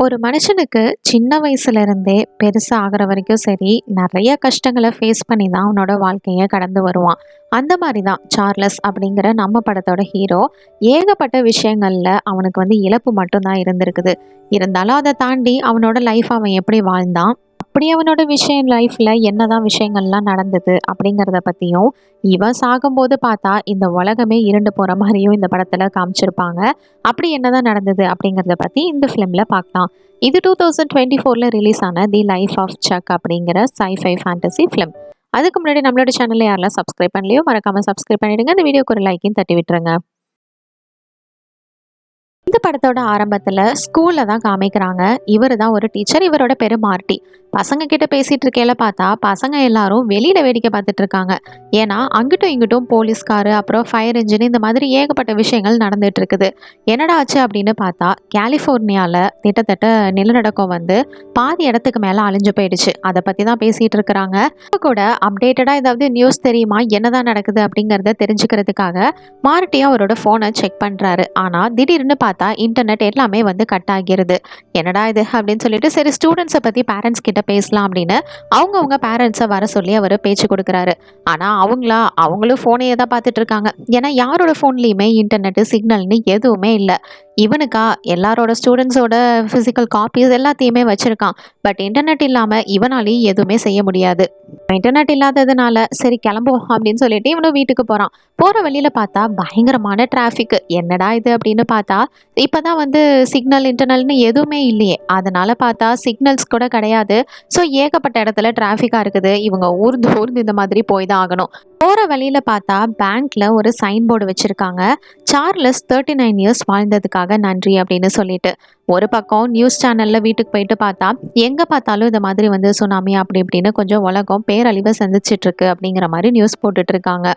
ஒரு மனுஷனுக்கு சின்ன வயசுல இருந்தே பெருசா ஆகுற வரைக்கும் சரி, நிறைய கஷ்டங்கள ஃபேஸ் பண்ணி தான் அவனோட வாழ்க்கைய கடந்து வருவான். அந்த மாரி தான் சார்லஸ் அப்படிங்கிற நம்ம படத்தோட ஹீரோ. ஏகப்பட்ட விஷயங்கள்ல அவனுக்கு இழப்பு மட்டும் தான் இருந்திருக்குது. இருந்தாலும் அத தாண்டி அவனோட லைஃப் அவன் எப்படி வாழ்ந்தான், அப்படி அவனோட விஷயம் லைஃப்ல என்னதான் விஷயங்கள்லாம் நடந்தது அப்படிங்கிறத பத்தியும், இவன் சாகும்போது பார்த்தா இந்த உலகமே இருண்டு போற மாரியும் இந்த படத்துல காமிச்சிருப்பாங்க. அப்படி என்னதான் நடந்தது அப்படிங்கிறத பத்தி இந்த ஃபிலிம்ல பார்க்கலாம். இது 2024ல ரிலீஸ் ஆன தி லைஃப் ஆஃப் சக் அப்படிங்கிற sci-fi ஃபேண்டசி ஃபிலிம். அதுக்கு முன்னாடி நம்மளோட சேனல்ல யாரெல்லாம் சப்ஸ்கிரைப் பண்ணலையோ மறக்காம சப்ஸ்கிரைப் பண்ணிடுங்க. இந்த வீடியோக்கு ஒரு லைக்கையும் தட்டி விட்டுருங்க. இந்த படத்தோட ஆரம்பத்துல ஸ்கூல்ல தான் காமிக்கிறாங்க. இவரு தான் ஒரு டீச்சர். இவரோட பேரு மார்ட்டி. பசங்க கிட்ட பேசிட்டு இருக்கையில பார்த்தா பசங்க எல்லாரும் வெளியில வேடிக்கை பார்த்துட்டு இருக்காங்க. ஏன்னா அங்கிட்டும் இங்கிட்டும் போலீஸ்காரு அப்புறம் ஃபயர் இன்ஜின் இந்த மாதிரி ஏகப்பட்ட விஷயங்கள் நடந்துட்டு இருக்குது. என்னடா ஆச்சு அப்படின்னு பார்த்தா கலிஃபோர்னியால கிட்டத்தட்ட நிலநடுக்கம் பாதி இடத்துக்கு மேல அழிஞ்சு போயிடுச்சு. அதை பத்தி தான் பேசிட்டு இருக்கிறாங்க. இப்ப கூட அப்டேட்டடா ஏதாவது நியூஸ் தெரியுமா, என்னதான் நடக்குது அப்படிங்கறத தெரிஞ்சுக்கிறதுக்காக மார்ட்டியும் அவரோட போனை செக் பண்றாரு. ஆனா திடீர்னு பார்த்தா இன்டர்நெட் எல்லாமே கட் ஆகிருது. என்னடா இது அப்படின்னு சொல்லிட்டு சரி ஸ்டூடெண்ட்ஸை பத்தி பேரண்ட்ஸ் கிட்ட பேசலாம் அப்படின்னு அவங்கவுங்க பேரண்ட்ஸை வர சொல்லி அவர் பேச்சு கொடுக்குறாரு. ஆனா அவங்களும் போனையே தான் பார்த்துட்டு இருக்காங்க. ஏன்னா யாரோட போன்லயுமே இன்டர்நெட் சிக்னல்னு எதுவுமே இல்லை. இவனுக்கா எல்லாரோட ஸ்டூடெண்ட்ஸோட பிசிக்கல் காப்பீஸ் எல்லாத்தையுமே வச்சிருக்கான். பட் இன்டர்நெட் இல்லாம இவனாலையும் எதுவுமே செய்ய முடியாது. இன்டர்நெட் இல்லாததுனால சரி கிளம்புவோம் அப்படின்னு சொல்லிட்டு இவனும் வீட்டுக்கு போறான். போற வழியில பார்த்தா பயங்கரமான டிராஃபிக். என்னடா இது அப்படின்னு பார்த்தா இப்பதான் சிக்னல் இன்டர்னல்னு எதுவுமே இல்லையே. அதனால பார்த்தா சிக்னல்ஸ் கூட கிடையாது. ஸோ ஏகப்பட்ட இடத்துல டிராஃபிக்கா இருக்குது. இவங்க ஊர்ந்து ஊர்ந்து இந்த மாதிரி போய் தான் ஆகணும். போற வழியில பார்த்தா பேங்க்ல ஒரு சைன் போர்டு வச்சிருக்காங்க. சார்லஸ் 39 இயர்ஸ் வாழ்ந்ததுக்காக நன்றி அப்படின்னு சொல்லிட்டு. ஒரு பக்கம் நியூஸ் சேனல்ல வீட்டுக்கு போயிட்டு பார்த்தா எங்க பார்த்தாலும் இந்த மாதிரி சுனாமி அப்படி இப்படின்னு கொஞ்சம் உலகம் பேரழிவை சந்திச்சிட்டு இருக்கு அப்படிங்கிற மாதிரி நியூஸ் போட்டுட்டு இருக்காங்க.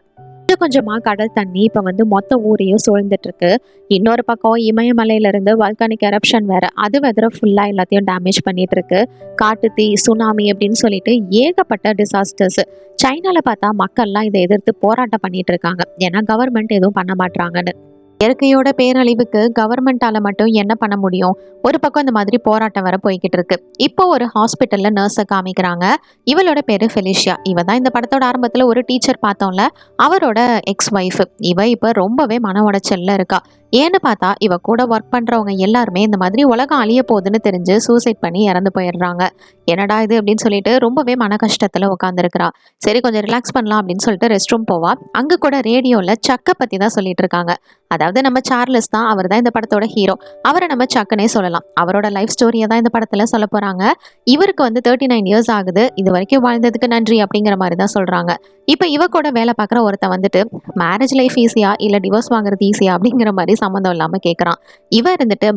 கொஞ்சம் கொஞ்சமா கடல் தண்ணி இப்ப மொத்த ஊரையும் சூழ்ந்துட்டு இருக்கு. இன்னொரு பக்கம் இமயமலையில இருந்து வால்கானிக் எரப்ஷன் வேற, அது வெதர ஃபுல்லா எல்லாத்தையும் டேமேஜ் பண்ணிட்டு இருக்கு. காட்டு தீ, சுனாமி அப்படின்னு சொல்லிட்டு ஏகப்பட்ட டிசாஸ்டர்ஸ். சைனால பார்த்தா மக்கள்லாம் இதை எதிர்த்து போராட்டம் பண்ணிட்டு இருக்காங்க. ஏன்னா கவர்மெண்ட் எதுவும் பண்ண மாட்டாங்கன்னு. இயற்கையோட பேரழிவுக்கு கவர்மெண்டால மட்டும் என்ன பண்ண முடியும். ஒரு பக்கம் இந்த மாதிரி போராட்டம் வர போய்கிட்டு இருக்கு. இப்போ ஒரு ஹாஸ்பிட்டல்ல நர்ஸை காமிக்கிறாங்க. இவளோட பேரு ஃபெலிஷியா. இவ தான் இந்த படத்தோட ஆரம்பத்துல ஒரு டீச்சர் பார்த்தோம்ல, அவரோட எக்ஸ் ஒய்ஃப். இவ இப்ப ரொம்பவே மன உடைச்சல்ல இருக்கா. ஏன்னு பார்த்தா இவ கூட ஒர்க் பண்றவங்க எல்லாருமே இந்த மாதிரி உலகம் அழிய போகுதுன்னு தெரிஞ்சு சூசைட் பண்ணி இறந்து போயிடுறாங்க. என்னடா இது அப்படின்னு சொல்லிட்டு ரொம்பவே மன கஷ்டத்துல உட்காந்துருக்கிறா. சரி கொஞ்சம் ரிலாக்ஸ் பண்ணலாம் அப்படின்னு சொல்லிட்டு ரெஸ்ட் ரூம் போவா. அங்க கூட ரேடியோல சக்க பத்தி தான் சொல்லிட்டு இருக்காங்க. அதாவது நம்ம சார்லஸ் தான், அவர் தான் இந்த படத்தோட ஹீரோ. அவரை நம்ம சக்குனே சொல்லலாம். அவரோட லைஃப் ஸ்டோரியை தான் இந்த படத்துல சொல்ல போறாங்க. இவருக்கு 39 இயர்ஸ் ஆகுது. இது வரைக்கும் வாழ்ந்ததுக்கு நன்றி அப்படிங்கிற மாதிரி தான் சொல்றாங்க. இப்ப இவ கூட வேலை பார்க்குற ஒருத்தன் மேரேஜ் லைஃப் ஈஸியா இல்ல டிவோர்ஸ் வாங்குறது ஈஸியா அப்படிங்கிற மாதிரி சம்மந்தம் இல்லாம கேட்கறான். இவ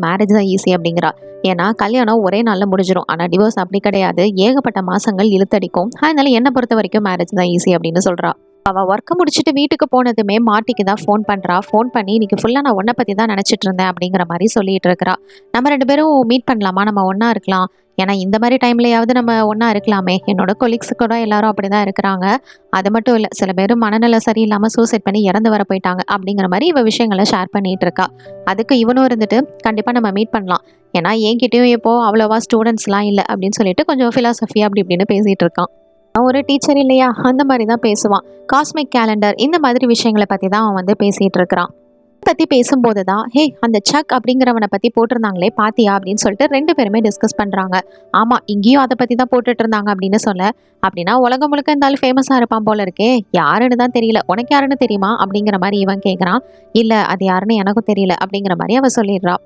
மேரேஜ் தான் ஈஸி அப்படிங்கிறா. ஏன்னா கல்யாணம் ஒரே நாள்ல முடிஞ்சிடும். ஆனா டிவோர்ஸ் அப்படி கிடையாது, ஏகப்பட்ட மாசங்கள் இழுத்தடிக்கும். அதனால என்ன பொறுத்த வரைக்கும் மேரேஜ் தான் ஈஸி அப்படின்னு சொல்றா. அவ ஒர்க்கை முடிச்சுட்டு வீட்டுக்கு போனதுமே மார்ட்டிக்கு தான் ஃபோன் பண்றா. ஃபோன் பண்ணி இன்னைக்கு ஃபுல்லா நான் உன்னை பத்தி தான் நினைச்சிட்டு இருந்தேன் அப்படிங்கிற மாதிரி சொல்லிட்டு இருக்கிறா. நம்ம 2 பேரும் மீட் பண்ணலாமா, நம்ம ஒண்ணா இருக்கலாம். ஏன்னா இந்த மாதிரி டைம்லயாவது நம்ம ஒண்ணா இருக்கலாமே. என்னோட கொலீக்ஸ் கூட எல்லாரும் அப்படிதான் இருக்கிறாங்க. அது மட்டும் இல்ல, சில பேர் மனநல சரியில்லாம சூசைட் பண்ணி இறந்து வர போயிட்டாங்க அப்படிங்கிற மாதிரி இவ விஷயங்களை ஷேர் பண்ணிட்டு இருக்கா. அதுக்கு இவனும் கண்டிப்பா நம்ம மீட் பண்ணலாம். ஏன்னா என்கிட்டயும் இப்போ அவ்வளோவா ஸ்டூடெண்ட்ஸ்லாம் இல்லை அப்படின்னு சொல்லிட்டு கொஞ்சம் ஃபிலாசபி அப்படி இப்படின்னு பேசிட்டு இருக்கான். ஒரு டீச்சர் இல்லையா, அந்த மாதிரி தான் பேசுவான். காஸ்மிக் கேலண்டர் இந்த மாதிரி விஷயங்களை பத்தி தான் அவன் பேசிட்டு இருக்கிறான். பத்தி பேசும்போது தான் ஹே அந்த சக் அப்படிங்கிறவனை பத்தி போட்டிருந்தாங்களே பாத்தியா அப்படின்னு சொல்லிட்டு 2 பேருமே டிஸ்கஸ் பண்றாங்க. ஆமா இங்கேயும் அதை பத்தி தான் போட்டுட்டு இருந்தாங்க அப்படின்னு சொல்ல, அப்படின்னா உலகம் முழுக்க இந்த ஆள் ஃபேமஸா இருப்பான் போல இருக்கே, யாருன்னு தான் தெரியல, உனக்கு யாருன்னு தெரியுமா அப்படிங்கிற மாதிரி இவன் கேட்கறான். இல்ல அது யாருன்னு எனக்கும் தெரியல அப்படிங்கிற மாதிரி அவ சொல்லிடுறா.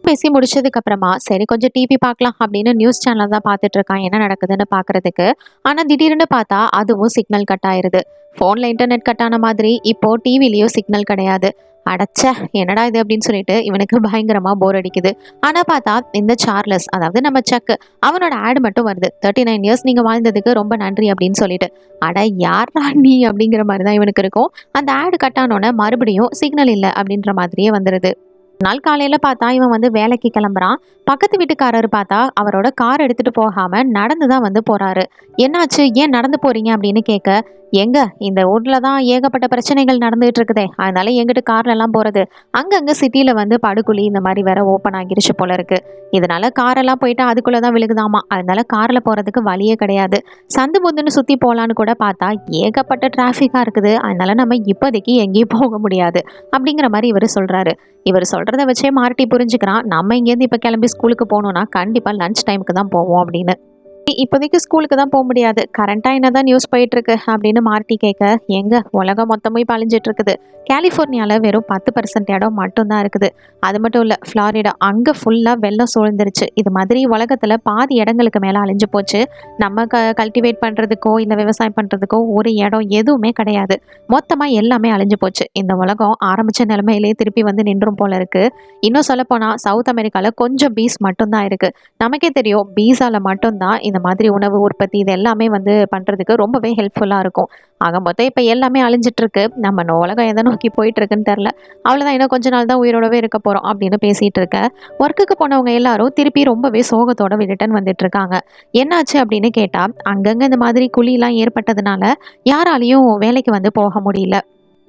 பேசி முடிச்சதுக்கு அப்புறமா சரி கொஞ்சம் டிவி பார்க்கலாம் அப்படின்னு நியூஸ் சேனல் தான் பார்த்துட்டு இருக்கான் என்ன நடக்குதுன்னு பார்க்கறதுக்கு. ஆனா திடீர்னு பார்த்தா அதுவும் சிக்னல் கட் ஆயிருது. போன்ல இன்டர்நெட் கட் ஆன மாதிரி இப்போ டிவிலயும் சிக்னல் கிடையாது. அடைச்ச என்னடா இது அப்படின்னு சொல்லிட்டு இவனுக்கு பயங்கரமா போர் அடிக்குது. ஆனா பார்த்தா இந்த சார்லஸ், அதாவது நம்ம சக், அவனோட ஆட் மட்டும் வருது. 39 இயர்ஸ் நீங்க வாழ்ந்ததுக்கு ரொம்ப நன்றி அப்படின்னு சொல்லிட்டு. அட யாரா நீ அப்படிங்கிற மாதிரி தான் இவனுக்கு இருக்கும். அந்த ஆடு கட் ஆனோன்னு மறுபடியும் சிக்னல் இல்லை அப்படின்ற மாதிரியே வந்துருது. நாள் காலையில பார்த்தா இவன் வந்து வேலைக்கு கிளம்புறான். பக்கத்து வீட்டுக்காரர் பார்த்தா அவரோட கார் எடுத்துட்டு போகாம நடந்து தான் வந்து போறாரு. என்னாச்சு? ஏன் நடந்து போறீங்க? அப்படின்னு கேட்க, எங்க இந்த ஊர்ல தான் ஏகப்பட்ட பிரச்சனைகள் நடந்துட்டு இருக்குதே. அதனால எங்கிட்டு கார்ல எல்லாம் போறது. அங்கங்க சிட்டில வந்து படுகுழி இந்த மாதிரி வேற ஓப்பன் ஆகிருச்சு போல இருக்கு. இதனால காரெல்லாம் போயிட்டு அதுக்குள்ள தான் விழுகுதாமா. அதனால கார்ல போறதுக்கு வழியே கிடையாது. சந்து பொந்துன்னு சுத்தி போலான்னு கூட பார்த்தா ஏகப்பட்ட டிராஃபிக்கா இருக்குது. அதனால நம்ம இப்போதைக்கு எங்கேயும் போக முடியாது. அப்படிங்கிற மாதிரி இவர் சொல்றாரு. இவர் சொல்றத வச்சே மார்ட்டி புரிஞ்சுக்கிறான். நம்ம இங்கேருந்து இப்போ கிளம்பி ஸ்கூலுக்கு போகணும்னா கண்டிப்பா லஞ்ச் டைமுக்கு தான் போவோம் அப்படின்னு. இப்போதைக்கு ஸ்கூலுக்கு தான் போக முடியாது. கரண்டா என்னதான் நியூஸ் போயிட்டு இருக்கு அப்படின்னு மார்ட்டி கேட்க, எங்க உலகம் மொத்தமும் இப்போ அழிஞ்சிட்டு இருக்குது. கலிஃபோர்னியால வெறும் 10% இடம் மட்டும்தான் இருக்குது. அது மட்டும் இல்ல, ஃப்ளாரிடா அங்க ஃபுல்லா வெள்ளம் சூழ்ந்துருச்சு. இது மாதிரி உலகத்துல பாதி இடங்களுக்கு மேல அழிஞ்சு போச்சு. நம்ம கல்டிவேட் பண்றதுக்கோ இல்ல விவசாயம் பண்றதுக்கோ ஒரு இடம் எதுவுமே கிடையாது. மொத்தமா எல்லாமே அழிஞ்சு போச்சு. இந்த உலகம் ஆரம்பிச்ச நிலைமையிலேயே திருப்பி வந்து நின்றும் போல இருக்கு. இன்னும் சொல்ல போனா சவுத் அமெரிக்கால கொஞ்சம் பீஸ் மட்டும்தான் இருக்கு. நமக்கே தெரியும் பீஸால மட்டும்தான் இந்த மாதிரி உணவு உற்பத்தி இது எல்லாமே வந்து பண்றதுக்கு ரொம்பவே ஹெல்ப்ஃபுல்லா இருக்கும். ஆக மொத்தம் இப்ப எல்லாமே அழிஞ்சிட்டு இருக்கு. நம்ம உலகம் எதை நோக்கி போயிட்டு இருக்குன்னு தெரியல. அவ்வளவுதான், இன்னும் கொஞ்ச நாள் தான் உயிரோடவே இருக்க போறோம் அப்படின்னு பேசிட்டு இருக்க, ஒர்க்குக்கு போனவங்க எல்லாரும் திருப்பி ரொம்பவே சோகத்தோட ரிட்டர்ன் வந்துட்டு இருக்காங்க. என்னாச்சு அப்படின்னு கேட்டா, அங்கங்க இந்த மாதிரி குழியெல்லாம் ஏற்பட்டதுனால யாராலையும் வேலைக்கு வந்து போக முடியல.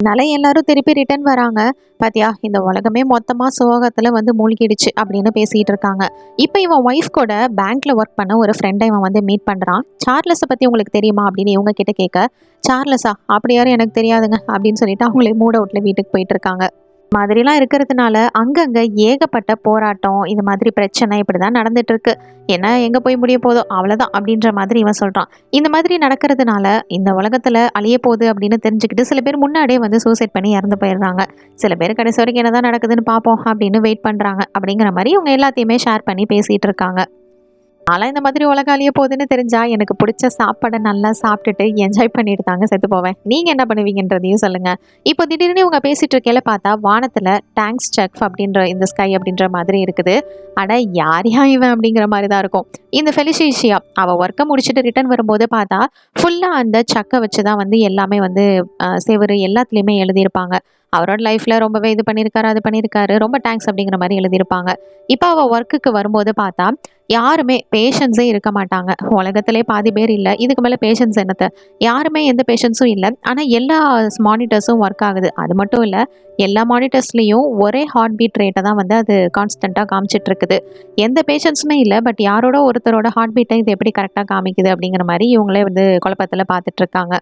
அதனால எல்லாரும் திருப்பி ரிட்டர்ன் வராங்க. பாத்தியா, இந்த உலகமே மொத்தமா சோகத்துல வந்து மூழ்கிடுச்சு அப்படின்னு பேசிட்டு இருக்காங்க. இப்போ இவன் ஒய்ஃப் கூட பேங்க்ல ஒர்க் பண்ண ஒரு ஃப்ரெண்டை இவன் வந்து மீட் பண்றான். சார்லஸை பத்தி உங்களுக்கு தெரியுமா அப்படின்னு இவங்க கிட்ட கேட்க, சார்லஸா அப்படி யாரும் எனக்கு தெரியாதுங்க அப்படின்னு சொல்லிட்டு அவங்களே மூட் அவுட்ல வீட்டுக்கு போயிட்டு இருக்காங்க. மாதிரிலாம் இருக்கிறதுனால அங்கங்க ஏகப்பட்ட போராட்டம், இது மாதிரி பிரச்சனை இப்படிதான் நடந்துட்டு இருக்கு. என்ன எங்க போய் முடிய போதோ அவ்வளவுதான் அப்படின்ற மாதிரி இவன் சொல்றான். இந்த மாதிரி நடக்கிறதுனால இந்த உலகத்துல அழிய போகுது அப்படின்னு தெரிஞ்சுக்கிட்டு சில பேர் முன்னாடியே வந்து சூசைட் பண்ணி இறந்து போயிடுறாங்க. சில பேர் கடைசி வரைக்கும் என்னதான் நடக்குதுன்னு பார்ப்போம் அப்படின்னு வெயிட் பண்றாங்க. அப்படிங்கிற மாதிரி இவங்க எல்லாத்தையுமே ஷேர் பண்ணி பேசிட்டு இருக்காங்க. நான்லாம் இந்த மாதிரி உலகம் அழிய போகுதுன்னு தெரிஞ்சா எனக்கு பிடிச்ச சாப்பாடை நல்லா சாப்பிட்டுட்டு என்ஜாய் பண்ணிட்டு தாங்க செத்து போவேன். நீங்க என்ன பண்ணுவீங்கன்றதையும் சொல்லுங்க. இப்போ திடீர்னு இவங்க பேசிட்டு இருக்கையில பார்த்தா வானத்துல டேங்க்ஸ் செக் அப்படின்ற இந்த ஸ்கை அப்படின்ற மாதிரி இருக்குது. அட யார் யா இவன் அப்படிங்கிற மாதிரி தான் இருக்கும். இந்த ஃபெலிசிஷியா அவ ஒர்க்கை முடிச்சுட்டு ரிட்டர்ன் வரும்போது பார்த்தா ஃபுல்லா அந்த சக்கை வச்சு தான் வந்து எல்லாமே வந்து செவரு எல்லாத்துலேயுமே எழுதியிருப்பாங்க. அவரோட லைஃப்ல ரொம்பவே இது பண்ணியிருக்காரு அது பண்ணியிருக்காரு ரொம்ப தேங்க்ஸ் அப்படிங்கிற மாதிரி எழுதியிருப்பாங்க. இப்போ அவள் ஒர்க்குக்கு வரும்போது பார்த்தா யாருமே பேஷன்ஸே இருக்க மாட்டாங்க. உலகத்திலே பாதி பேர் இல்லை, இதுக்கு மேலே பேஷன்ஸ் என்னத்த, யாருமே எந்த பேஷன்ஸும் இல்லை. ஆனால் எல்லா மானிட்டர்ஸும் ஒர்க் ஆகுது. அது மட்டும் இல்லை, எல்லா மானிட்டர்ஸ்லேயும் ஒரே ஹார்ட் பீட் ரேட்டை தான் வந்து அது கான்ஸ்டண்ட்டாக காமிச்சிட்டு இருக்குது. எந்த பேஷன்ஸுமே இல்லை, பட் யாரோட ஒருத்தரோட ஹார்ட் பீட்டை இது எப்படி கரெக்டாக காமிக்குது அப்படிங்கிற மாதிரி இவங்களே வந்து குழப்பத்தில் பார்த்துட்டு இருக்காங்க.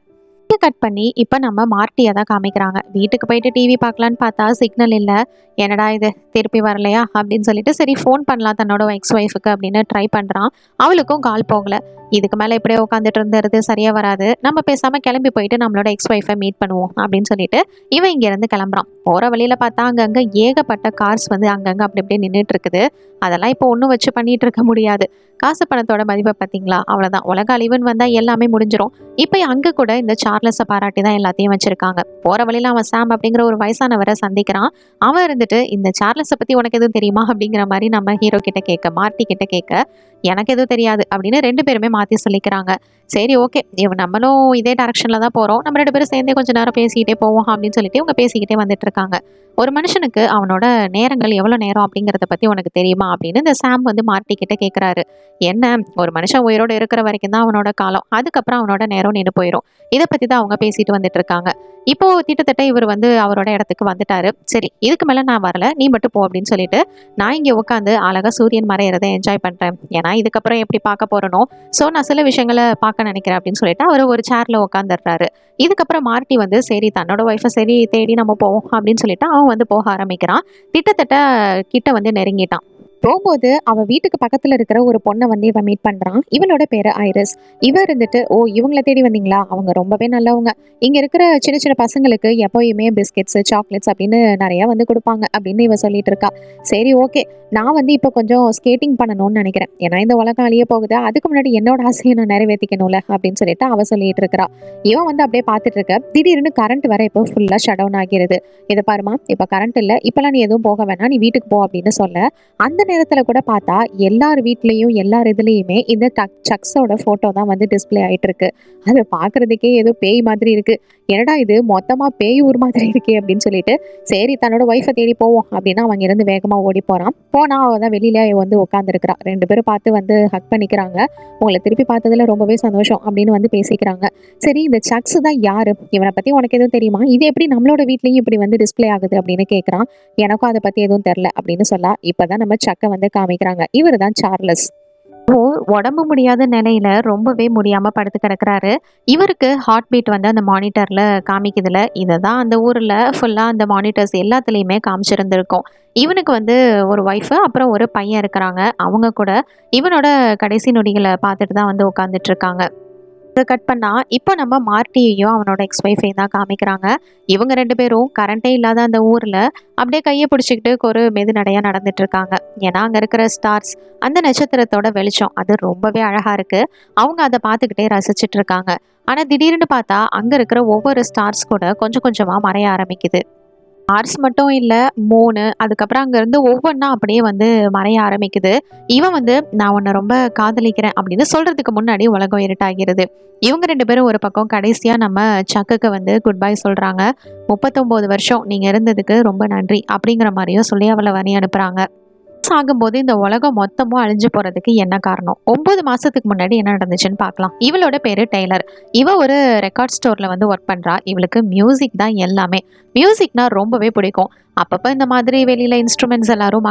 கட் பண்ணி இப்போ நம்ம மார்ட்டியை தான் காமிக்கிறாங்க. வீட்டுக்கு போயிட்டு டிவி பார்க்கலான்னு பார்த்தா சிக்னல் இல்லை. என்னடா இது திருப்பி வரலையா அப்படின்னு சொல்லிட்டு சரி ஃபோன் பண்ணலாம் தன்னோட எக்ஸ் ஒய்ஃபுக்கு அப்படின்னு ட்ரை பண்ணுறான். அவளுக்கும் கால் போகல. இதுக்கு மேலே இப்படியே உட்காந்துட்டு இருந்துறது சரியாக வராது, நம்ம பேசாமல் கிளம்பி போயிட்டு நம்மளோட எக்ஸ் ஒய்ஃபை மீட் பண்ணுவோம் அப்படின்னு சொல்லிட்டு இவன் இங்கேருந்து கிளம்புறான். போகிற வழியில் பார்த்தா அங்கங்கே ஏகப்பட்ட கார்ஸ் வந்து அங்கங்கே அப்படி அப்படியே நின்றுட்டு இருக்குது. அதெல்லாம் இப்போ ஒன்றும் வச்சு பண்ணிட்டு இருக்க முடியாது. காசு பணத்தோட மதிப்பை பார்த்தீங்களா, அவ்வளோதான். உலக அழிவுன்னு வந்தால் எல்லாமே முடிஞ்சிடும். இப்போ அங்கே கூட இந்த சார்லஸை பாராட்டி தான் எல்லாத்தையும் வச்சிருக்காங்க. போகிற வழியில் அவன் சாம் அப்படிங்கிற ஒரு வயசானவரை சந்திக்கிறான். அவன் இருந்துட்டு இந்த சார்லஸை பற்றி உனக்கு எதுவும் தெரியுமா அப்படிங்கிற மாதிரி நம்ம ஹீரோ கிட்ட கேட்க, மார்ட்டி கிட்ட கேட்க, எனக்கு எதுவும் தெரியாது அப்படின்னு ரெண்டு பேருமே மாற்றி சொல்லிக்கிறாங்க. சரி ஓகே, நம்மளும் இதே டைரக்ஷனில் தான் போகிறோம், நம்ம ரெண்டு பேரும் சேர்ந்தே கொஞ்சம் நேரம் பேசிக்கிட்டே போவோம் அப்படின்னு சொல்லிட்டு இவங்க பேசிக்கிட்டே வந்துட்டு இருக்காங்க. ஒரு மனுஷனுக்கு அவனோட நேரங்கள் எவ்வளோ நேரம் அப்படிங்கிறத பற்றி உனக்கு தெரியுமா அப்படின்னு இந்த சாம் வந்து மார்ட்டி கிட்ட கேட்குறாரு. என்ன, ஒரு மனுஷன் உயிரோடு இருக்கிற வரைக்கும் தான் அவனோட காலம், அதுக்கப்புறம் அவனோட நேரம் நின்று போயிடும். இதை பற்றி தான் அவங்க பேசிட்டு வந்துட்டு இருக்காங்க. இப்போ கிட்டத்தட்ட இவர் வந்து அவரோட இடத்துக்கு வந்துட்டாரு. சரி இதுக்கு மேலே நான் வரல, நீ மட்டும் போ அப்படின்னு சொல்லிட்டு நான் இங்கே உட்காந்து அழகாக சூரியன் மறையிறதை என்ஜாய் பண்ணுறேன். ஏன்னா இதுக்கப்புறம் எப்படி பார்க்க போகிறனோ, ஸோ நான் சில விஷயங்களை பார்க்க நினைக்கிறேன் அப்படின்னு சொல்லிட்டு அவர் ஒரு சேரில் உட்காந்துடுறாரு. இதுக்கப்புறம் மார்ட்டி வந்து சரி தன்னோட ஒய்ஃபை சரி தேடி நம்ம போவோம் அப்படின்னு சொல்லிட்டு அவன் வந்து போக ஆரம்பிக்கிறான். கிட்டத்தட்ட கிட்ட வந்து நெருங்கிட்டான். போகும்போது அவ வீட்டுக்கு பக்கத்துல இருக்கிற ஒரு பொண்ணை வந்து இவன் மீட் பண்றான். இவளோட பேரு ஐரிஸ். இவ இருந்துட்டு, ஓ இவங்களை தேடி வந்தீங்களா, அவங்க ரொம்பவே நல்லவங்க. இங்க இருக்கிற சின்ன சின்ன பசங்களுக்கு எப்பயுமே பிஸ்கெட்ஸ் சாக்லேட்ஸ் அப்படின்னு நிறைய வந்து கொடுப்பாங்க அப்படின்னு இவ சொல்லிட்டு இருக்கா. சரி ஓகே, நான் வந்து இப்போ கொஞ்சம் ஸ்கேட்டிங் பண்ணணும்னு நினைக்கிறேன். ஏன்னா இந்த உலகம் அழிய போகுது, அதுக்கு முன்னாடி என்னோட ஆசையை நான் நிறைவேற்றிக்கணும்ல அப்படின்னு சொல்லிட்டு அவ சொல்லிட்டு இருக்கிறா. இவன் வந்து அப்படியே பார்த்துட்டு இருக்க, திடீர்னு கரண்ட் வர இப்போ ஃபுல்லா ஷட் டவுன் ஆகிறது. இதை பாருமா, இப்போ கரண்ட் இல்லை, இப்பெல்லாம் நீ எதுவும் போக வேணாம், நீ வீட்டுக்கு போ அப்படின்னு சொல்ல, அந்த நேரத்துல கூட பார்த்தா எல்லார் வீட்லயும் எல்லார் இதுலயுமே இந்த சக்ஸோட போட்டோ தான் வந்து டிஸ்ப்ளே ஆயிட்டு இருக்கு. அதை பார்க்கறதுக்கே ஏதோ பேய் மாதிரி இருக்கு. என்னடா இது மொத்தமா பேய் ஊர் மாதிரி இருக்கே அப்படின்னு சொல்லிட்டு சரி தன்னோட ஒய்ஃபை தேடி போவோம் அப்படின்னு அவங்க இருந்து வேகமா ஓடி போறான். போனா அவ தான் வெளியில வந்து உட்காந்துருக்கிறா. 2 பேரும் பார்த்து வந்து ஹக் பண்ணிக்கிறாங்க. உங்களை திருப்பி பார்த்ததுல ரொம்பவே சந்தோஷம் அப்படின்னு வந்து பேசிக்கிறாங்க. சரி இந்த சக்ஸ் தான் யாரு, இவனை பத்தி உனக்கு எதுவும் தெரியுமா, இது எப்படி நம்மளோட வீட்லயும் இப்படி வந்து டிஸ்ப்ளே ஆகுது அப்படின்னு கேட்கறான். எனக்கும் அதை பத்தி எதுவும் தெரியல அப்படின்னு சொல்ல இப்பதான் நம்ம சக்கை வந்து காமிக்கிறாங்க. இவர் தான் சார்லஸ். உடம்பு முடியாத நிலையில ரொம்பவே முடியாம படுத்து கிடக்குறாரு. இவருக்கு ஹார்ட் பீட் வந்து அந்த மானிட்டர்ல காமிக்குதுல, இதை தான் அந்த ஊர்ல ஃபுல்லா அந்த மானிட்டர்ஸ் எல்லாத்துலயுமே காமிச்சிருந்திருக்கும். இவனுக்கு வந்து ஒரு ஒய்ஃபு அப்புறம் ஒரு பையன் இருக்கிறாங்க. அவங்க கூட இவனோட கடைசி நொடிகளை பார்த்துட்டு தான் வந்து உட்காந்துட்டு இருக்காங்க. இதை கட் பண்ணா இப்போ நம்ம மார்ட்டியையும் அவனோட எக்ஸ் ஒய்ஃபையும் தான் காமிக்கிறாங்க. இவங்க 2 பேரும் கரண்டே இல்லாத அந்த ஊர்ல அப்படியே கையை பிடிச்சிக்கிட்டு ஒரு மெது நடையா நடந்துட்டு இருக்காங்க. ஏன்னா அங்க இருக்கிற ஸ்டார்ஸ், அந்த நட்சத்திரத்தோட வெளிச்சம் அது ரொம்பவே அழகா இருக்கு. அவங்க அதை பார்த்துக்கிட்டே ரசிச்சிட்டு இருக்காங்க. ஆனா திடீர்னு பார்த்தா அங்க இருக்கிற ஒவ்வொரு ஸ்டார்ஸ் கூட கொஞ்சம் கொஞ்சமா மறைய ஆரம்பிக்குது. மார்ஸ் மட்டும் இல்ல, மூனு, அதுக்கப்புறம் அங்கேருந்து ஒவ்வொன்றா அப்படியே வந்து மறைய ஆரம்பிக்குது. இவன் வந்து நான் உன்னை ரொம்ப காதலிக்கிறேன் அப்படின்னு சொல்றதுக்கு முன்னாடி உலகம் இருட்டாகிறது. இவங்க 2 பேரும் ஒரு பக்கம் கடைசியா நம்ம சக்குக்கு வந்து குட் பை சொல்றாங்க. 39 வருஷம் நீங்க இருந்ததுக்கு ரொம்ப நன்றி அப்படிங்கிற மாதிரியும் சொல்லி அவளை வழி அனுப்புறாங்க. ஆகும்போது இந்த உலகம் மொத்தமும் அழிஞ்சு போறதுக்கு என்ன காரணம், 9 மாசத்துக்கு முன்னாடி என்ன நடந்துச்சுன்னு பார்க்கலாம். இவளோட பேரு டெய்லர். இவ ஒரு ரெக்கார்ட் ஸ்டோர்ல வந்து ஒர்க் பண்றா. இவளுக்கு மியூசிக் தான் எல்லாமே. மியூசிக்னா ரொம்பவே பிடிக்கும். அப்பப்போ இந்த மாதிரி வெளியில இன்ஸ்ட்ருமெண்ட்ஸ் எல்லாரும்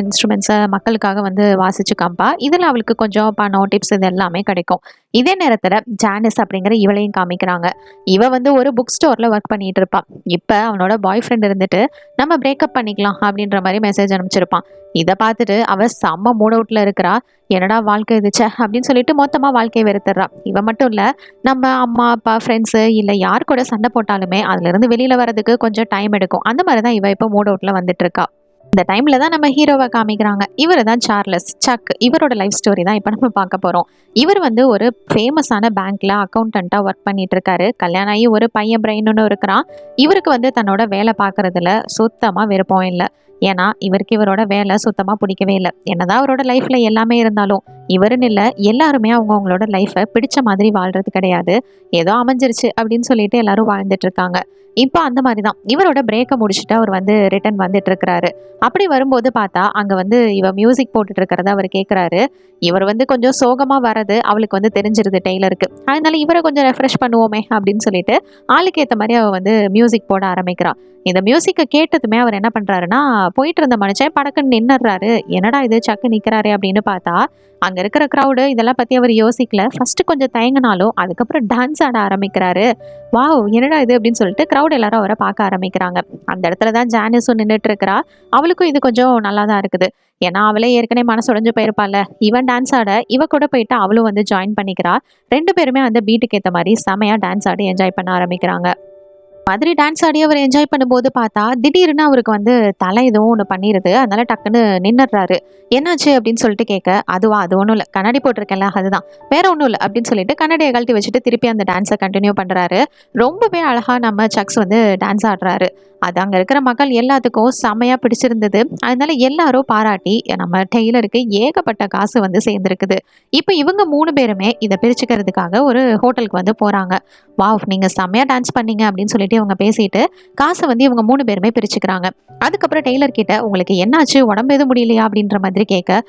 இன்ஸ்ட்ருமெண்ட்ஸை மக்களுக்காக வந்து வாசிச்சு காம்பா. இதில் அவளுக்கு கொஞ்சம் பணம் டிப்ஸ் இது எல்லாமே கிடைக்கும். இதே நேரத்தில் ஜானிஸ் அப்படிங்கிற இவளையும் காமிக்கிறாங்க. இவ வந்து ஒரு புக் ஸ்டோர்ல ஒர்க் பண்ணிட்டு இருப்பா. இப்போ அவனோட பாய் ஃப்ரெண்ட் இருந்துட்டு நம்ம பிரேக்கப் பண்ணிக்கலாம் அப்படின்ற மாதிரி மெசேஜ் அனுப்பிச்சிருப்பான். இதை பார்த்துட்டு அவ செம்ம மூட் அவுட்ல இருக்கிறா. என்னடா வாழ்க்கை இதுச்சே அப்படின்னு சொல்லிட்டு மொத்தமா வாழ்க்கையை வெறுத்துடுறா. இவ மட்டும் இல்ல, நம்ம அம்மா அப்பா ஃப்ரெண்ட்ஸு இல்லை யார் கூட சண்டை போட்டாலுமே அதுலேருந்து வெளியில் வரதுக்கு கொஞ்சம் டைம் எடுக்கும். அந்த மாதிரி தான் இவ இப்போ மூட் அவுட்டில் வந்துட்டு இருக்கா. இந்த டைமில் தான் நம்ம ஹீரோவை காமிக்கிறாங்க. இவர் தான் சார்லஸ் சக். இவரோட லைஃப் ஸ்டோரி தான் இப்போ நம்ம பார்க்க போகிறோம். இவர் வந்து ஒரு ஃபேமஸான பேங்க்கில் அக்கௌண்டண்ட்டாக ஒர்க் பண்ணிட்டு இருக்காரு. கல்யாணம் ஆகி ஒரு பையன் பிரெயின்னு இருக்கிறான். இவருக்கு வந்து தன்னோட வேலை பார்க்குறதுல சுத்தமாக விருப்பம் இல்லை. ஏன்னா இவருக்கு இவரோட வேலை சுத்தமாக பிடிக்கவே இல்லை. என்னதான் அவரோட லைஃப்பில் எல்லாமே இருந்தாலும் இவருன்னு இல்லை, எல்லாருமே அவங்கவுங்களோட லைஃப்பை பிடிச்ச மாதிரி வாழ்றது கிடையாது. ஏதோ அமைஞ்சிருச்சு அப்படின்னு சொல்லிட்டு எல்லாரும் வாழ்ந்துட்டு இருக்காங்க. இப்போ அந்த மாதிரி தான் இவரோட பிரேக்கை முடிச்சுட்டு அவர் வந்து ரிட்டர்ன் வந்துட்டு இருக்கிறாரு. அப்படி வரும்போது பார்த்தா அங்கே வந்து இவ மியூசிக் போட்டுட்டு இருக்கிறத அவர் கேட்குறாரு. இவர் வந்து கொஞ்சம் சோகமாக வர்றது அவளுக்கு வந்து தெரிஞ்சிருது டெய்லருக்கு. அதனால இவரை கொஞ்சம் ரெஃப்ரெஷ் பண்ணுவோமே அப்படின்னு சொல்லிட்டு ஆளுக்கு ஏற்ற மாதிரி அவள் வந்து மியூசிக் போட ஆரம்பிக்கிறான். இந்த மியூசிக்கை கேட்டதுமே அவர் என்ன பண்ணுறாருன்னா, போயிட்டு இருந்த மனுஷன் படக்குன்னு நின்னுறாரு. என்னடா இது சக்கு நிற்கிறாரு அப்படின்னு பார்த்தா அங்கே இருக்கிற க்ரௌடு இதெல்லாம் பற்றி அவர் யோசிக்கல. ஃபஸ்ட்டு கொஞ்சம் தயங்கினாலும் அதுக்கப்புறம் டான்ஸ் ஆட ஆரம்பிக்கிறாரு. வாவ் என்னடா இது அப்படின்னு சொல்லிட்டு க்ரௌட் எல்லாரும் அவரை பார்க்க ஆரம்பிக்கிறாங்க. அந்த இடத்துல தான் ஜானிஸும் நின்றுட்டு இருக்கிறா. அவளுக்கும் இது கொஞ்சம் நல்லா தான் இருக்குது. ஏன்னா அவளே ஏற்கனவே மனசு உடைஞ்சு போயிருப்பாள். இவன் டான்ஸ் ஆட இவ கூட போயிட்டு அவளும் வந்து ஜாயின் பண்ணிக்கிறா. 2 பேருமே அந்த பீட்டுக்கு ஏற்ற மாதிரி செமையாக டான்ஸ் ஆடி என்ஜாய் பண்ண ஆரம்பிக்கிறாங்க. மாதிரி டான்ஸ் ஆடி அவர் என்ஜாய் பண்ணும்போது பார்த்தா திடீர்னு அவருக்கு வந்து தலை எதுவும் ஒன்று பண்ணிடுது. அதனால டக்குன்னு நின்னுடுறாரு. என்னாச்சு அப்படின்னு சொல்லிட்டு கேட்க, அது ஒன்றும் இல்லை, கண்ணாடி போட்டிருக்கேன்ல அதுதான், வேற ஒன்றும் இல்லை அப்படின்னு சொல்லிட்டு கண்ணாடியை கழட்டி வச்சுட்டு திருப்பி அந்த டான்ஸை கண்டினியூ பண்ணுறாரு. ரொம்பவே அழகாக நம்ம சக்ஸ் வந்து டான்ஸ் ஆடுறாரு. அது அங்கே இருக்கிற மக்கள் எல்லாத்துக்கும் செம்மையாக பிடிச்சிருந்தது. அதனால எல்லாரும் பாராட்டி நம்ம டெய்லருக்கு ஏகப்பட்ட காசு வந்து சேர்ந்துருக்குது. இப்போ இவங்க 3 பேருமே இதை பிரிச்சுக்கிறதுக்காக ஒரு ஹோட்டலுக்கு வந்து போகிறாங்க. வாவ் நீங்கள் செம்மையாக டான்ஸ் பண்ணீங்க அப்படின்னு சொல்லிட்டு இவங்க பேசிட்டு காசை வந்து இவங்க 3 பேருமே பிரிச்சுக்கிறாங்க. அதுக்கப்புறம் டெய்லர் கிட்ட உங்களுக்கு என்னாச்சு, உடம்பு எதுவும் முடியலையா அப்படின்ற மாதிரி கேட்க,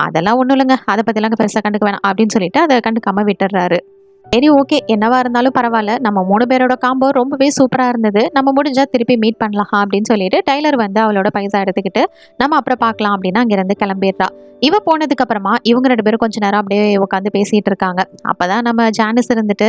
அதெல்லாம் ஒன்றும் இல்லைங்க, அதை பற்றிலாம் பெருசாக கண்டுக்க வேணாம் அப்படின்னு சொல்லிட்டு அதை கண்டுக்காம விட்டுடுறாரு. சரி ஓகே, என்னவா இருந்தாலும் பரவாயில்ல, நம்ம 3 பேரோட காம்போ ரொம்பவே சூப்பராக இருந்தது, நம்ம முடிஞ்சா திருப்பி மீட் பண்ணலாம் அப்படின்னு சொல்லிட்டு டைலர் வந்து அவளோட பைசா எடுத்துக்கிட்டு நம்ம அப்புறம் பார்க்கலாம் அப்படின்னு அங்கேருந்து கிளம்பிடுறா. இவ போனதுக்கு அப்புறமா இவங்க 2 பேரும் கொஞ்ச நேரம் அப்படியே உட்காந்து பேசிட்டு இருக்காங்க. அப்பதான் நம்ம ஜானிஸ் இருந்துட்டு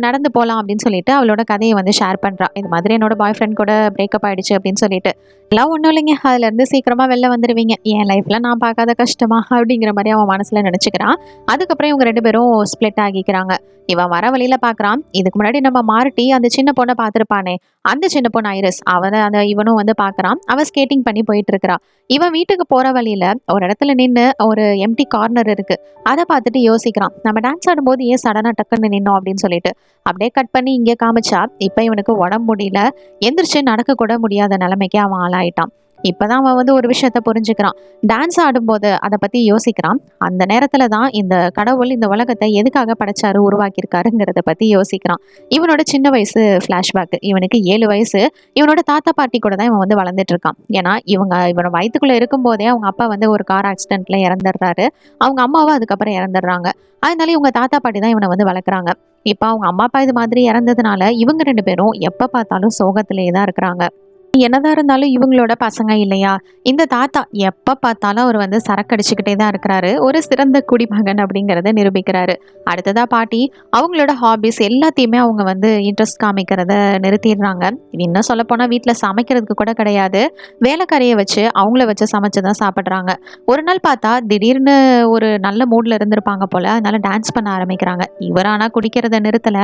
நடந்து போகலாம் அப்படின்னு சொல்லிட்டு அவளோட கதையை வந்து ஷேர் பண்றா. இது மாதிரி என்னோட பாய் ஃப்ரெண்ட் கூட பிரேக்கப் ஆயிடுச்சு அப்படின்னு சொல்லிட்டு, எல்லாம் ஒன்றும் இல்லைங்க, அதுல இருந்து சீக்கிரமா வெளில வந்துடுவீங்க, என் லைஃப்ல நான் பார்க்காத கஷ்டமா அப்படிங்கிற மாதிரி அவன் மனசுல நினைச்சுக்கிறான். அதுக்கப்புறம் இவங்க 2 பேரும் ஸ்பிளிட் ஆகிக்கிறாங்க. இவன் வர வழியில பாக்குறான், இதுக்கு முன்னாடி நம்ம மார்ட்டி அந்த சின்ன பொண்ணை பார்த்துருப்பானே, அந்த சின்ன பொண்ணு ஐரிஸ், அவனை அந்த இவனும் வந்து பாக்குறான். அவ ஸ்கேட்டிங் பண்ணி போயிட்டு இருக்கிறா. இவன் வீட்டுக்கு போற வழியில ஒரு இடத்துல நின்று ஒரு எம்டி கார்னர் இருக்கு. அதை பார்த்துட்டு யோசிக்கிறான், நம்ம டான்ஸ் ஆடும்போது ஏன் சடனா டக்குன்னு நின்னோம் அப்படின்னு சொல்லிட்டு. அப்படியே கட் பண்ணி இங்கே காமிச்சா இப்ப இவனுக்கு உடம்பு முடியல, எந்திரிச்சு நடக்க கூட முடியாத நிலைமைக்கு அவன் ஆளாயிட்டான். இப்பதான் அவன் வந்து ஒரு விஷயத்த புரிஞ்சுக்கிறான். டான்ஸ் ஆடும்போது அத பத்தி யோசிக்கிறான். அந்த நேரத்துல தான் இந்த கடவுள் இந்த உலகத்த எதுக்காக படைச்சாரு, உருவாக்கியிருக்காருங்கிறத பத்தி யோசிக்கிறான். இவனோட சின்ன வயசு ஃப்ளாஷ்பேக். இவனுக்கு 7 வயசு. இவனோட தாத்தா, பாட்டி கூட தான் இவன் வந்து வளர்ந்துட்டு இருக்கான். ஏன்னா, இவன வயித்துக்குள்ள இருக்கும்போதே அவங்க அப்பா வந்து ஒரு கார் ஆக்சிடென்ட்ல இறந்துடுறாரு. அவங்க அம்மாவும் அதுக்கப்புறம் இறந்துடுறாங்க. அதனால இவங்க தாத்தா, பாட்டி தான் இவன வந்து வளர்க்குறாங்க. இப்ப அவங்க அம்மா, அப்பா இது மாதிரி இறந்ததுனால இவங்க 2 பேரும் எப்ப பார்த்தாலும் சோகத்திலேயே தான் இருக்கிறாங்க. என்னதான் இருந்தாலும் இவங்களோட பசங்க இல்லையா? இந்த தாத்தா எப்ப பார்த்தாலும் அவர் வந்து சரக்கு அடிச்சுக்கிட்டே தான் இருக்கிறாரு. ஒரு சிறந்த குடிமகன் அப்படிங்கிறத நிரூபிக்கிறாரு. அடுத்ததா பாட்டி, அவங்களோட ஹாபீஸ் எல்லாத்தையுமே அவங்க வந்து இன்ட்ரெஸ்ட் காமிக்கிறத நிறுத்திடுறாங்க. இன்னும் சொல்லப்போனா வீட்ல சமைக்கிறதுக்கு கூட கிடையாது. வேலைக்காரிய வச்சு அவங்கள வச்சு சமைச்சு தான் சாப்பிடுறாங்க. ஒரு நாள் பார்த்தா திடீர்னு ஒரு நல்ல மூட்ல இருந்திருப்பாங்க போல. அதனால டான்ஸ் பண்ண ஆரம்பிக்கிறாங்க. இவர் ஆனா குடிக்கிறத நிறுத்தல.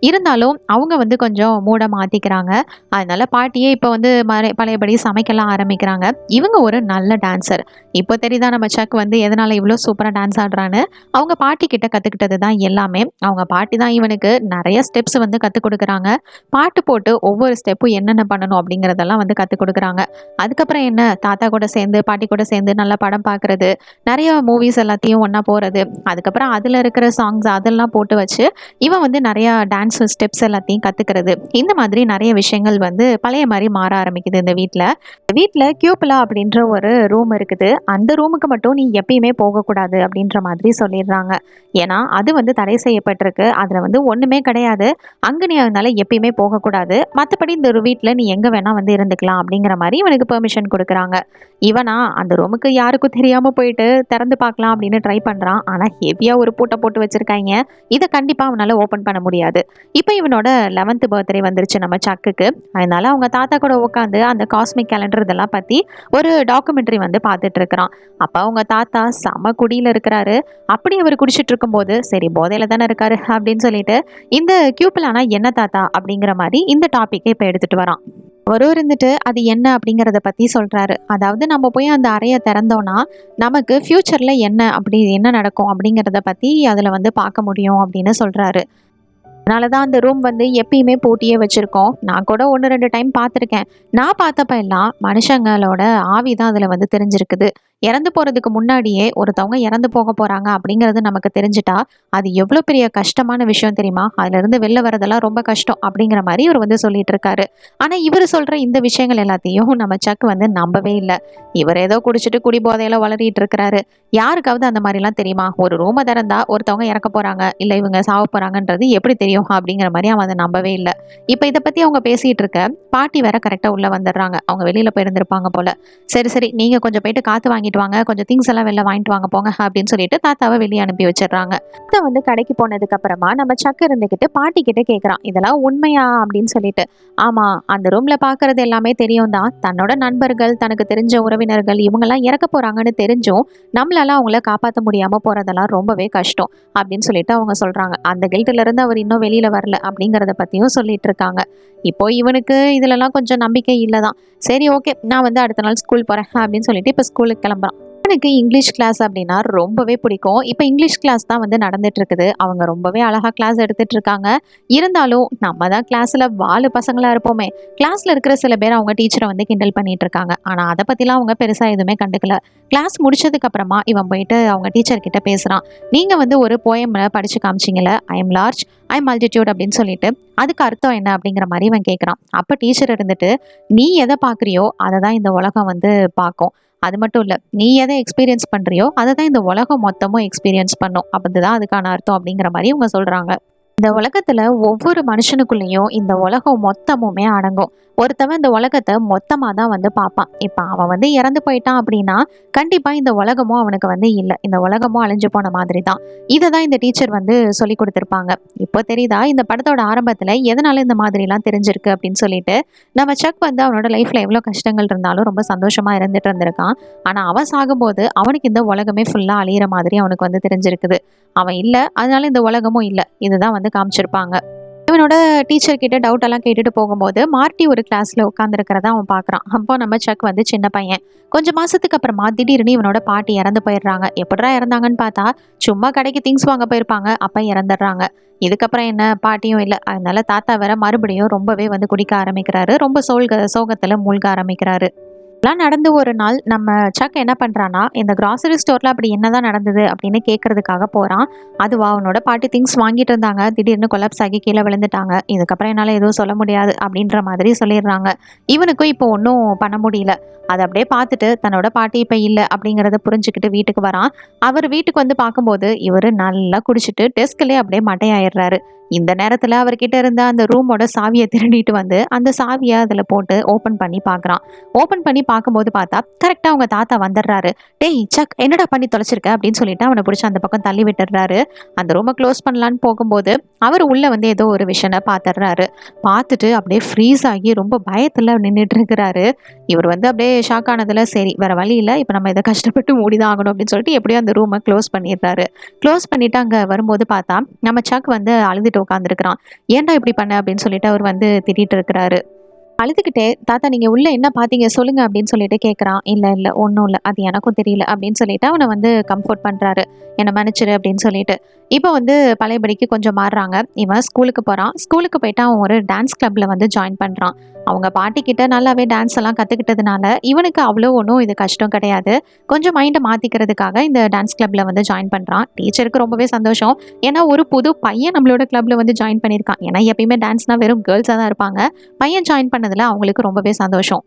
இருந்தாலும் அவங்க வந்து கொஞ்சம் மூட மாத்திக்கிறாங்க. அதனால பாட்டியே இப்ப வந்து பழையபடி சமைக்கலாம் ஆரம்பிக்கிறாங்க. இவங்க ஒரு நல்ல டான்சர். இப்போ தெரியுதா நம்ம சக் வந்து எதனால இவ்வளோ சூப்பரா டான்ஸ் ஆடுறான்னு. அவங்க பாட்டி கிட்ட கத்துக்கிட்டது தான் எல்லாமே. அவங்க பாட்டி தான் இவனுக்கு நிறைய ஸ்டெப்ஸ் வந்து கத்துக் கொடுக்குறாங்க. பாட்டு போட்டு ஒவ்வொரு ஸ்டெப்பும் என்னென்ன பண்ணணும் அப்படிங்கிறதெல்லாம் வந்து கத்துக் கொடுக்குறாங்க. அதுக்கப்புறம் என்ன, தாத்தா கூட சேர்ந்து பாட்டி கூட சேர்ந்து நல்ல படம் பார்க்கறது, நிறைய மூவிஸ் எல்லாத்தையும் ஒண்ணா போறது, அதுக்கப்புறம் அதுல இருக்கிற சாங்ஸ் அதெல்லாம் போட்டு வச்சு இவன் வந்து நிறைய டான்ஸ் ஸ்டெப்ஸ் எல்லாத்தையும் கத்துக்கிறது. இந்த மாதிரி நிறைய விஷயங்கள் வந்து பழைய மாதிரி மாற ஆரம்பிக்குது இந்த வீட்ல. வீட்ல கியூப்லா அப்படின்ற ஒரு ரூம் இருக்குது. அந்த ரூமுக்கு மட்டும் நீ எப்பயுமே போகக்கூடாது அப்படின்ற மாதிரி சொல்லிடுறாங்க. ஏன்னா அது வந்து தடை செய்யப்பட்டிருக்கு. அதுல வந்து ஒண்ணுமே கிடையாது. அங்க நீ அதனால எப்பயுமே போகக்கூடாது. மற்றபடி இந்த ஒரு வீட்ல நீ எங்க வேணா வந்து இருந்துக்கலாம் அப்படிங்கிற மாதிரி இவனுக்கு பெர்மிஷன் கொடுக்குறாங்க. இவனா அந்த ரூமுக்கு யாருக்கும் தெரியாம போயிட்டு திறந்து பார்க்கலாம் அப்படின்னு ட்ரை பண்றான். ஆனா ஹெவியா ஒரு பூட்டை போட்டு வச்சிருக்காங்க. இதை கண்டிப்பா அவனால ஓபன் பண்ண முடியாது. இப்போ இவனோட 11th பர்த்டே வந்துருச்சு நம்ம சக்குக்கு. அதனால அவங்க தாத்தா கூட உட்காந்து அந்த காஸ்மிக் கேலண்டர் இதெல்லாம் பத்தி ஒரு டாக்குமெண்ட்ரி வந்து பார்த்துட்டு இருக்கிறான். அப்ப அவங்க தாத்தா செம குடியில இருக்கிறாரு. அப்படி அவர் குடிச்சிட்டு இருக்கும்போது சரி போதையில தானே இருக்காரு அப்படின்னு சொல்லிட்டு இந்த கியூப்பிளானா என்ன தாத்தா அப்படிங்கிற மாதிரி இந்த டாபிக்கை இப்போ எடுத்துட்டு வரான். அவரும் இருந்துட்டு அது என்ன அப்படிங்கிறத பத்தி சொல்றாரு. அதாவது நம்ம போய் அந்த அறையை திறந்தோம்னா நமக்கு ஃபியூச்சர்ல என்ன நடக்கும் அப்படிங்கிறத பத்தி அதுல வந்து பார்க்க முடியும் அப்படின்னு சொல்றாரு. அதனால தான் அந்த ரூம் வந்து எப்பயுமே பூட்டியே வச்சிருக்கோம். நான் கூட 1, 2 டைம் பார்த்துருக்கேன். நான் பார்த்தப்ப எல்லாம் மனுஷங்களோட ஆவி தான் அதில வந்து தெரிஞ்சிருக்குது. இறந்து போறதுக்கு முன்னாடியே ஒருத்தவங்க இறந்து போக போறாங்க அப்படிங்கிறது நமக்கு தெரிஞ்சுட்டா, அது எவ்வளோ பெரிய கஷ்டமான விஷயம் தெரியுமா? அதிலிருந்து வெளில வரதெல்லாம் ரொம்ப கஷ்டம் அப்படிங்கிற மாரி இவர் வந்து சொல்லிட்டு இருக்காரு. ஆனா இவரு சொல்ற இந்த விஷயங்கள் எல்லாத்தையும் நம்ம சக் வந்து நம்பவே இல்ல. இவர் ஏதோ குடிச்சிட்டு குடி போதையில உளறிட்டு இருக்கிறாரு. யாருக்காவது அந்த மாரிலாம் தெரியுமா? ஒரு ரூம திறந்தா ஒருத்தவங்க இறக்க போறாங்க, இல்ல இவங்க சாவ போறாங்கன்றது எப்படி தெரியும்? அப்படிங்கிற மாரி அவன் அத நம்பவே இல்ல. இப்ப இத பத்தி அவங்க பேசிட்டு இருக்க, பாட்டி வேற கரெக்ட்டா உள்ள வந்துடுறாங்க. அவங்க வெளியில போயிருந்திருப்பாங்க போல. சரி, சரி நீங்க கொஞ்சம் போயிட்டு காத்து வாங்கிட்டு வாங்க. கொஞ்சம் திங்ஸ் எல்லாம் வெளில வாங்கிட்டு வாங்க போங்க அப்படின்னு சொல்லிட்டு தாத்தாவ வெளிய அனுப்பி வச்சிடுறாங்க. தாத்தா வந்து கடைக்கு போனதுக்கு அப்புறமா நம்ம சக்கு இருந்துகிட்டு பாட்டி கிட்ட கேட்கறான். இதெல்லாம் உண்மையா அப்படின்னு சொல்லிட்டு. ஆமா, அந்த ரூம்ல பாக்குறது எல்லாமே தெரியும் தான். தன்னோட நண்பர்கள், தனக்கு தெரிஞ்ச உறவினர்கள் இவங்கெல்லாம் இறக்க போறாங்கன்னு தெரிஞ்சும் நம்மளால அவங்கள காப்பாற்ற முடியாம போறதெல்லாம் ரொம்பவே கஷ்டம் அப்படின்னு சொல்லிட்டு அவங்க சொல்றாங்க. அந்த கில்ட்ல இருந்து அவர் இன்னும் வெளியில வரல அப்படிங்கறத பத்தியும் சொல்லிட்டு இருக்காங்க. இப்போ இவனுக்கு இதுலலாம் கொஞ்சம் நம்பிக்கை இல்லதான். சரி ஓகே, நான் வந்து அடுத்த நாள் ஸ்கூல் போறேன் அப்படின்னு சொல்லிட்டு இப்போ ஸ்கூலுக்கு கிளம்புறான். அவனுக்கு இங்கிலீஷ் கிளாஸ் அப்படின்னா ரொம்பவே பிடிக்கும். இப்போ இங்கிலீஷ் கிளாஸ் தான் வந்து நடந்துட்டு இருக்குது. அவங்க ரொம்பவே அழகா கிளாஸ் எடுத்துட்டு இருக்காங்க. இருந்தாலும் நம்ம தான் கிளாஸ்ல வாலு பசங்களா இருப்போமே. கிளாஸ்ல இருக்கிற சில பேர் அவங்க டீச்சரை வந்து கிண்டல் பண்ணிட்டு இருக்காங்க. ஆனா அதை பத்திலாம் அவங்க பெருசா எதுவுமே கண்டுக்கல. கிளாஸ் முடிச்சதுக்கு அப்புறமா இவன் போயிட்டு அவங்க டீச்சர் கிட்ட பேசுறான். நீங்க வந்து ஒரு போயம் படிச்சு காமிச்சிங்கல்ல, I am large I multitude அப்படின்னு சொல்லிட்டு அதுக்கு அர்த்தம் என்ன அப்படிங்கிற மாதிரி இவன் கேட்குறான். அப்போ டீச்சர் இருந்துட்டு நீ எதை பார்க்குறியோ அதை தான் இந்த உலகம் வந்து பார்க்கும். அது மட்டும் இல்லை, நீ எதை எக்ஸ்பீரியன்ஸ் பண்ணுறியோ அதை தான் இந்த உலகம் மொத்தமும் எக்ஸ்பீரியன்ஸ் பண்ணும். அதுதான் அதுக்கான அர்த்தம் அப்படிங்கிற மாதிரி இவங்க சொல்கிறாங்க. இந்த உலகத்துல ஒவ்வொரு மனுஷனுக்குள்ளேயும் இந்த உலகம் மொத்தமுமே அடங்கும். ஒருத்தவன் இந்த உலகத்தை மொத்தமா தான் வந்து பார்ப்பான். இப்ப அவன் வந்து இறந்து போயிட்டான் அப்படின்னா கண்டிப்பா இந்த உலகமும் அவனுக்கு வந்து இல்லை. இந்த உலகமும் அழிஞ்சு போன மாதிரி தான். இதை தான் இந்த டீச்சர் வந்து சொல்லி கொடுத்துருப்பாங்க. இப்போ தெரியுதா இந்த படத்தோட ஆரம்பத்துல எதனால இந்த மாதிரி எல்லாம் தெரிஞ்சிருக்கு அப்படின்னு சொல்லிட்டு. நம்ம சக் வந்து அவனோட லைஃப்ல எவ்வளவு கஷ்டங்கள் இருந்தாலும் ரொம்ப சந்தோஷமா இருந்துட்டு இருந்திருக்கான். ஆனா அவன் சாகும்போது அவனுக்கு இந்த உலகமே ஃபுல்லா அழியிற மாதிரி அவனுக்கு வந்து தெரிஞ்சிருக்குது. அவன் இல்ல, அதனால இந்த உலகமும் இல்ல. இதுதான் வந்து காமிச்சிருப்பாங்க. இவனோட டீச்சர் கிட்ட டவுட் எல்லாம் கேட்டுட்டு போகும்போது மார்ட்டி ஒரு கிளாஸ்ல உட்காந்துருக்கிறத அவன் பார்க்கறான். அப்போ நம்ம சக் வந்து சின்ன பையன். கொஞ்சம் மாசத்துக்கு அப்புறமா திடீர்னு இவனோட பாட்டி இறந்து போயிடுறாங்க. எப்படிடா இறந்தாங்கன்னு பார்த்தா சும்மா கடைக்கு திங்ஸ் வாங்க போயிருப்பாங்க, அப்ப இறந்துடுறாங்க. இதுக்கப்புறம் என்ன, பாட்டியும் இல்லை. அதனால தாத்தா வேற மறுபடியும் ரொம்பவே வந்து குடிக்க ஆரம்பிக்கிறாரு. ரொம்ப சோகத்துல மூழ்க ஆரம்பிக்கிறாரு. இதெல்லாம் நடந்து ஒரு நாள் நம்ம சக் என்ன பண்றான்னா, இந்த கிராசரி ஸ்டோர்ல அப்படி என்னதான் நடந்தது அப்படின்னு கேட்கறதுக்காக போறான். அதுவா அவனோட பாட்டி திங்ஸ் வாங்கிட்டு இருந்தாங்க. திடீர்னு கொலாப்ஸ் ஆகி கீழ விழுந்துட்டாங்க. இதுக்கப்புறம் என்னால எதுவும் சொல்ல முடியாது அப்படின்ற மாதிரி சொல்லிடுறாங்க. இவனுக்கும் இப்போ ஒண்ணும் பண்ண முடியல. அத அப்படியே பார்த்துட்டு தன்னோட பாட்டி இப்ப இல்ல அப்படிங்கிறத புரிஞ்சுக்கிட்டு வீட்டுக்கு வரான். அவர் வீட்டுக்கு வந்து பார்க்கும்போது, இவரு நல்லா குடிச்சிட்டு டெஸ்க்லயே அப்படியே மட்டையாயிடுறாரு. இந்த நேரத்துல அவர்கிட்ட இருந்த அந்த ரூமோட சாவிய திருடிட்டு வந்து, அந்த சாவிய அதுல போட்டு ஓப்பன் பண்ணி பார்க்குறான். ஓப்பன் பண்ணி பார்க்கும்போது பார்த்தா, கரெக்ட்டா அவங்க தாத்தா வந்துடுறாரு. "டேய் சக் என்னடா பண்ணி தொலைச்சிருக்க?" அப்படின்னு சொல்லிட்டு அவன புடிச்சு அந்த பக்கம் தள்ளி விட்டுடுறாரு. அந்த ரூம க்ளோஸ் பண்ணலான்னு போகும்போது, அவரு உள்ள வந்து ஏதோ ஒரு விஷன பார்த்துடுறாரு. பார்த்துட்டு அப்படியே ஃப்ரீஸ் ஆகி ரொம்ப பயத்துல நின்னுட்டு இருக்கிறாரு. இவர் வந்து அப்படியே ஷாக் ஆனதுல, சரி வேற வழி இல்ல. இப்ப நம்ம இத கஷ்டப்பட்டு மூடி தான் ஆகணும் அப்படின்னு சொல்லிட்டு எப்படியோ அந்த ரூம க்ளோஸ் பண்ணிடுறாரு. க்ளோஸ் பண்ணிட்டு அங்க வரும்போது பார்த்தா, நம்ம சக் வந்து அழுதுட்டு உட்காந்துருக்கிறான். "ஏன்டா இப்படி பண்ண?" அப்படின்னு சொல்லிட்டு அவர் வந்து திட்டிட்டு இருக்கிறாரு. அழுதுகிட்டே, "தாத்தா நீங்க உள்ள என்ன பார்த்தீங்க சொல்லுங்க" அப்படின்னு சொல்லிட்டு கேட்குறான். "இல்ல, இல்ல ஒண்ணும் இல்ல. அது எனக்கும் தெரியல" அப்படின்னு சொல்லிட்டு அவன வந்து கம்ஃபோர்ட் பண்றாரு. "என்ன மன்னிச்சிரு" அப்படின்னு சொல்லிட்டு. இப்போ வந்து பழையபடிக்கு கொஞ்சம் மாறுறாங்க. இவன் ஸ்கூலுக்கு போறான். ஸ்கூலுக்கு போயிட்டு அவன் ஒரு டான்ஸ் கிளப்ல வந்து ஜாயின் பண்றான். அவங்க பாட்டிக்கிட்ட நல்லாவே டான்ஸ் எல்லாம் கத்துக்கிட்டதுனால, இவனுக்கு அவ்வளோ ஒண்ணும் இது கஷ்டம் கிடையாது. கொஞ்சம் மைண்ட மாத்திக்கிறதுக்காக இந்த டான்ஸ் கிளப்ல வந்து ஜாயின் பண்றான். டீச்சருக்கு ரொம்பவே சந்தோஷம். ஏன்னா ஒரு புது பையன் நம்மளோட கிளப்ல வந்து ஜாயின் பண்ணியிருக்கான். ஏன்னா எப்பயுமே டான்ஸ்னா வெறும் கேர்ள்ஸா தான் இருப்பாங்க. பையன் ஜாயின் பண்ணதுல அவங்களுக்கு ரொம்பவே சந்தோஷம்.